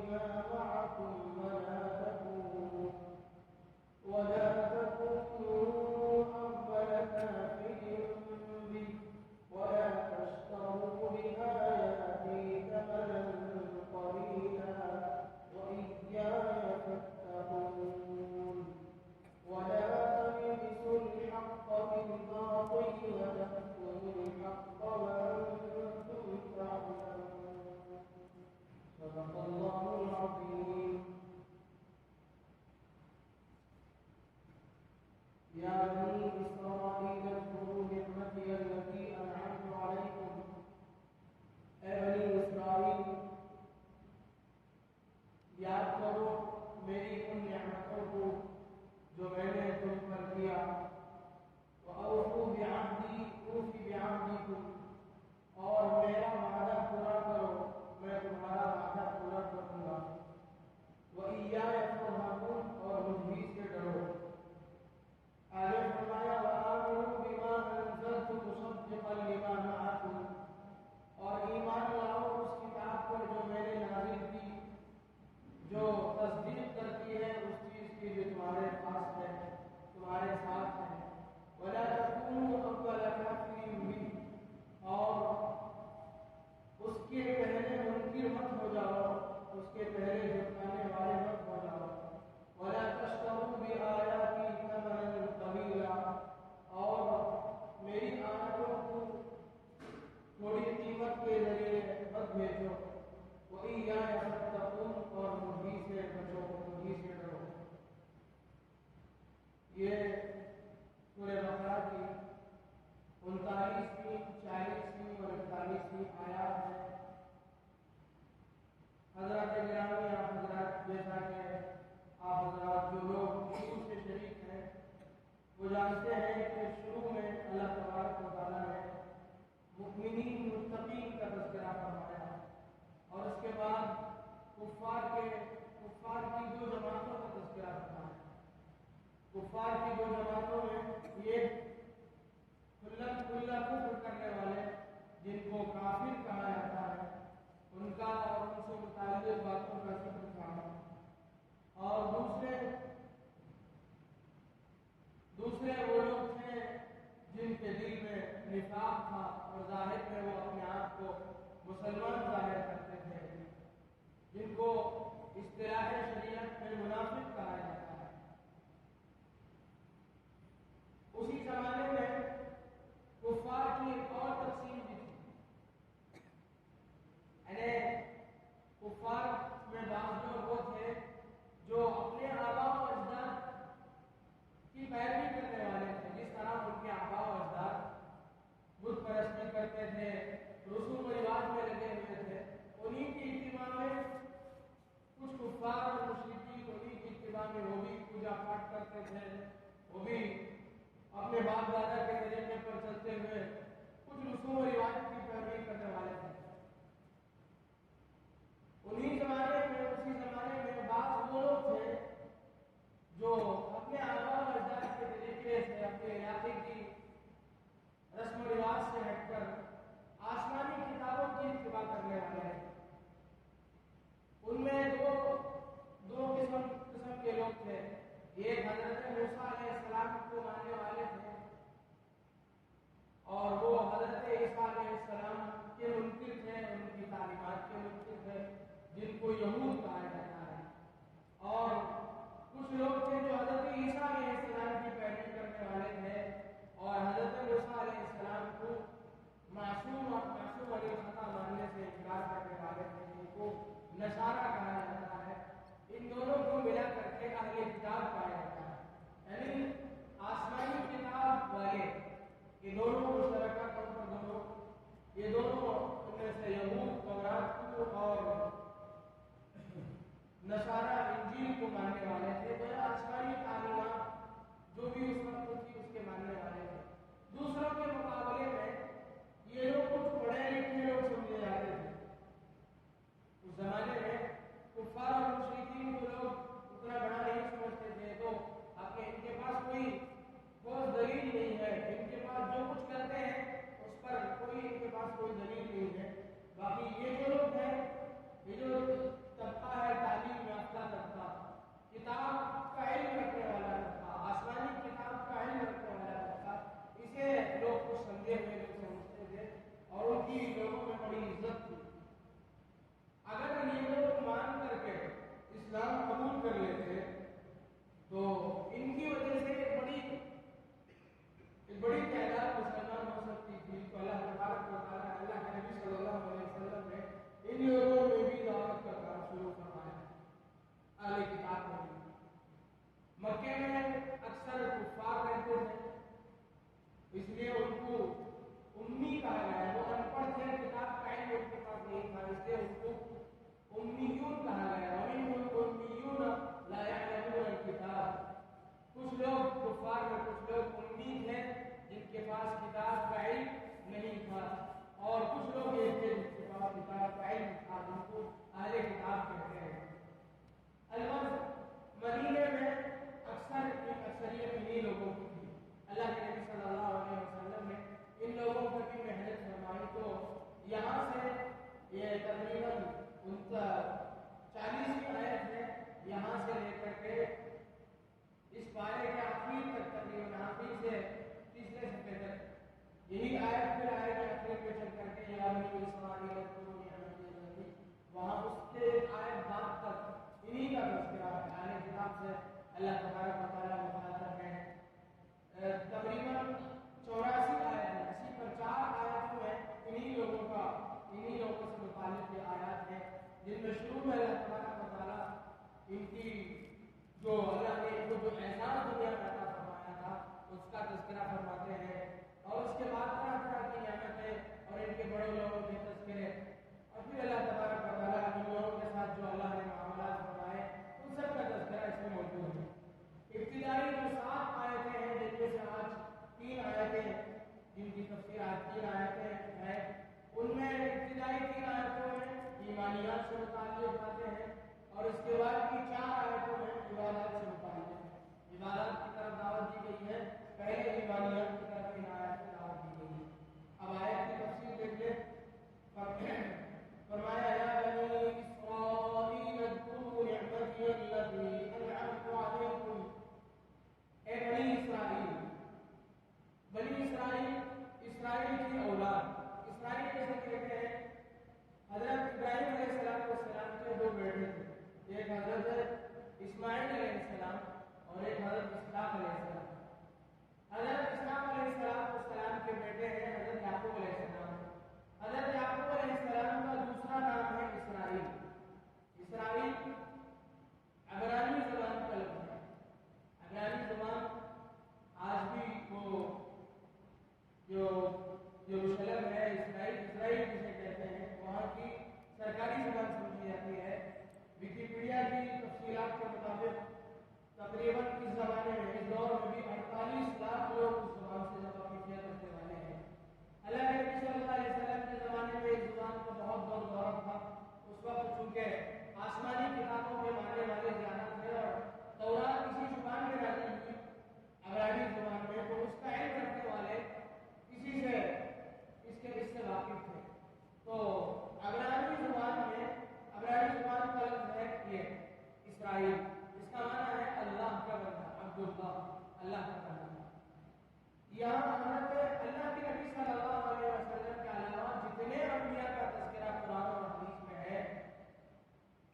بما معكم ولا تكونوا أول كافر به ولا تشتروا بآياتي ثمنا قليلا وإياي فاتقون ولا تلبسوا الحق بالباطل وتكتموا الحق وأنتم تعلمون. صدق الله العظيم. يا بني إسرائيل اذكروا نعمتي التي أنعمت عليكم. اے بنی اسرائیل یاد کرو میری ان نعمتوں کو جو میں نے تم پر کیا. وأوفوا بعهدي أوف بعهدكم اور میرا وعدہ پورا کرو میں تمہارا وعدہ پورا کروں گا. وإياي فارهبون اور مجھ ہی سے ڈرو. آگے فرمایا وآمنوا بما أنزلت مصدقا لما معكم اور ایمان لاؤ اس کتاب پر جو میں نے نازل کی جو تصدیق کرتی ہے اس چیز کی جو تمہارے پاس ہے تمہارے ساتھ ہے. ولا تكونوا أول كافر به اور اس کے پہلے منکر مت ہو جاؤ اس کے پہلے جھٹلانے والے مت ہو جاؤ. ولا تشتروا بآياتي ثمنا قليلا اور میری آیتوں کو تھوڑی قیمت کے ذریعے مت بھیجو. وإياي فاتقون اور مجھ سے بچو مجھ سے ڈرو. یہ سورہ بقرہ کی 39ویں 40ویں اور 41ویں آیات ہے. حضرات گرامی آپ حضرات جیسا کہ آپ حضرات جو لوگ شروع سے شریک ہیں وہ جانتے ہیں کہ شروع میں اللہ تبارک و تعالیٰ نے مؤمنین متقین کا تذکرہ فرمایا اور اس کے بعد کفار کی دو جماعتوں کا تذکرہ فرمایا. کفار کی دو جماعتوں میں یہ کھلا کفر کرنے والے جن کو کافر کہا جاتا ہے ان کا اور ان سے متعلق باتوں کا ذکر تھا. اور دوسرے وہ لوگ تھے جن کے دل میں نفاق تھا اور ظاہر میں وہ اپنے آپ کو مسلمان ظاہر کرتے تھے جن کو اصطلاح شریعت میں منافق کہا جاتا ہے. اسی زمانے میں کفار کی ایک اور تقسیم بھی تھی. یعنی کفار میں بعض لوگ وہ تھے جو اپنے آباء و اجداد کی پیروی کرنے والے تھے. جس طرح ان کے آباء و اجداد بت پرستی کرتے تھے رسوم و رواج میں لگے ہوئے تھے انہیں کی اتباع میں کچھ کفار اور مشرکین انہیں کی اتباع میں وہ بھی عبرانی زبان کا لفظ ہے. عبرانی زبان آج بھی وہ جو یروشلم ہے، اسرائیل جسے کہتے ہیں، وہاں کی سرکاری زبان سمجھی جاتی ہے. وکیپیڈیا کی تفصیلات کے مطابق تقریباً اس زمانے میں، اس دور میں بھی 48 لاکھ لوگ اس زبان سے واقفیت رکھنے والے ہیں. اللہ کے نبی صلی اللہ علیہ وسلم کے زمانے میں اس زبان کا بہت دور دورہ تھا. اس وقت چونکہ آسمانی کتابوں کے ماننے والے زیادہ تھے اور تورات اسی زبان میں نازل ہوئی، عبرانی زبان میں، تو اس کا علم رکھنے والے اسی سے اس سے واقف تھے. تو عبرانی زبان کا لفظ ہے یہ اسرائیل. اس کا معنی ہے اللہ کا بندہ، عبداللہ، اللہ کا بندہ. یہاں حضرت اللہ کے نبی صلی اللہ علیہ وسلم کے علاوہ جتنے انبیاء کا تذکرہ قرآن اور حدیث میں ہے،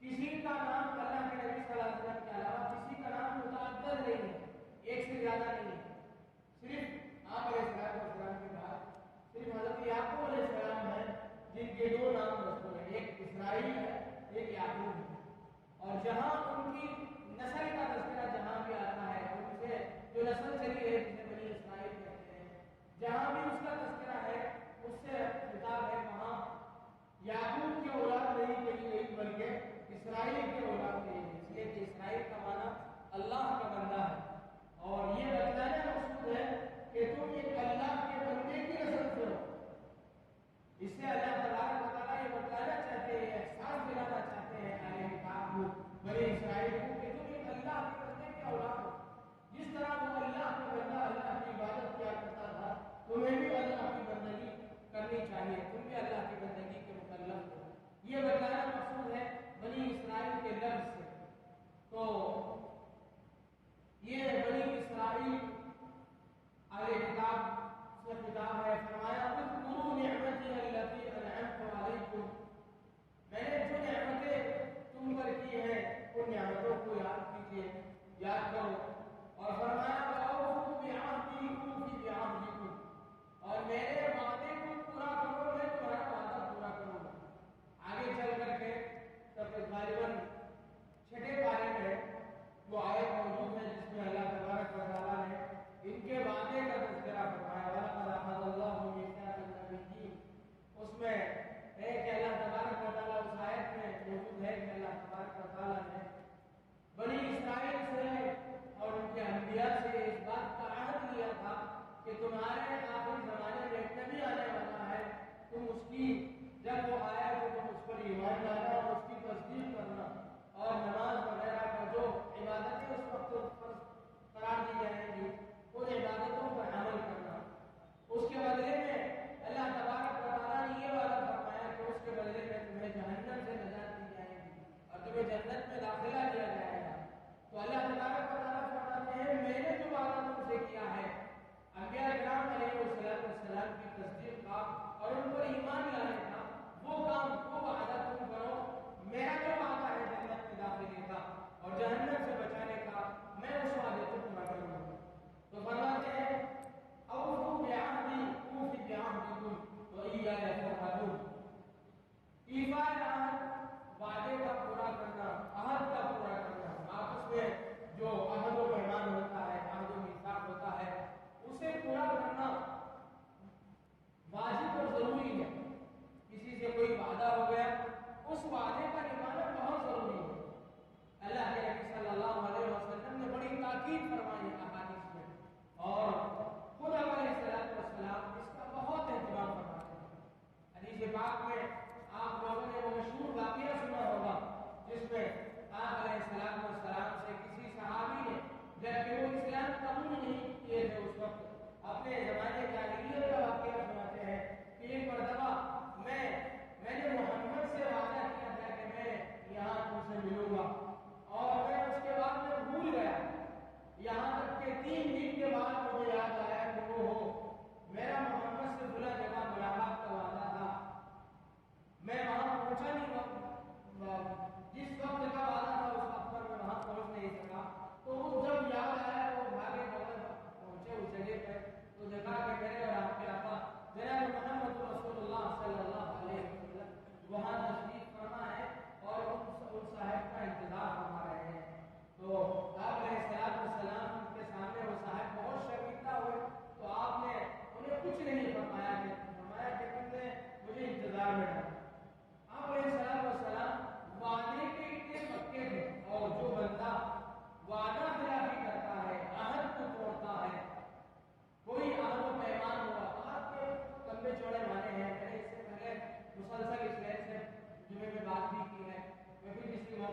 کسی کا نام اللہ کے نبی صلی اللہ علیہ وسلم کے علاوہ کسی کا نام متعدد نہیں ہے، ایک سے زیادہ نہیں ہے. صرف آپ علیہ السلام کے بعد صرف حضرت یعقوب علیہ السلام ہیں جن کے 2 نام مذکور ہیں، ایک اسرائیل ہے، ایک یعقوب ہے. اور جہاں ان کی نسل کا تذکرہ جہاں بھی آتا ہے، ان سے جو نسل چلی ہے جسے بنی اسرائیل کہتے ہیں، جہاں بھی اس کا تذکرہ ہے اس سے خطاب ہے وہاں یعقوب کی اولاد نہیں کہی گئی بلکہ اسرائیل کی اولاد کہی گئی، اس لیے کہ اسرائیل کا معنی اللہ کا بندہ ہے. اور یہ بتلانا مقصود ہے کہ تم ایک اللہ کے بندے کی نسل سے ہو. اس سے اللہ تبارک و تعالیٰ یہ بتلانا چاہتے ہیں، احساس دلانا چاہتے ہیں اہل کتاب کو، بنی اسرائیل کو، کہ تم ایک اللہ کے بندے کی اولاد ہو. جس طرح وہ اللہ کا بندہ اللہ کی عبادت کیا کرتا تھا، تمہیں بھی اللہ کی بندگی کرنی چاہیے، تم بھی اللہ کی بندگی کے مکلف ہو. یہ بتلانا مقصود ہے بنی اسرائیل کے لفظ سے. تو یہ بنی اسرائیل اہل کتاب سے خطاب ہے. فرمایا اذکروا نعمتی التی انعمت علیکم، میں نے جو نعمتیں تم پر کی ہیں ان نعمتوں کو یاد کیجیے، یاد کرو. اور فرمایا وَأَوْفُوا بِعَهْدِي أُوفِ بِعَهْدِكُمْ، اور میرے وعدے کو پورا کرو، میں تمہارا وعدہ پورا کروں گا. آگے چل کر کے تب غالباً 6 پارے میں وہ آیت موجود ہے جس میں اللہ تبارک و تعالیٰ نے ان کے وعدے کا تذکرہ فرمایا. وَلَقَدْ أَخَذَ اللَّهُ مِيثَاقَ النَّبِيِّينَ، اس میں ہے کہ اللہ تبارک و تعالیٰ اس آیت میں موجود ہے کہ اللہ تبارک و تعالیٰ نے بنی اسرائیل سے اور ان کے انبیاء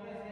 طریقے سے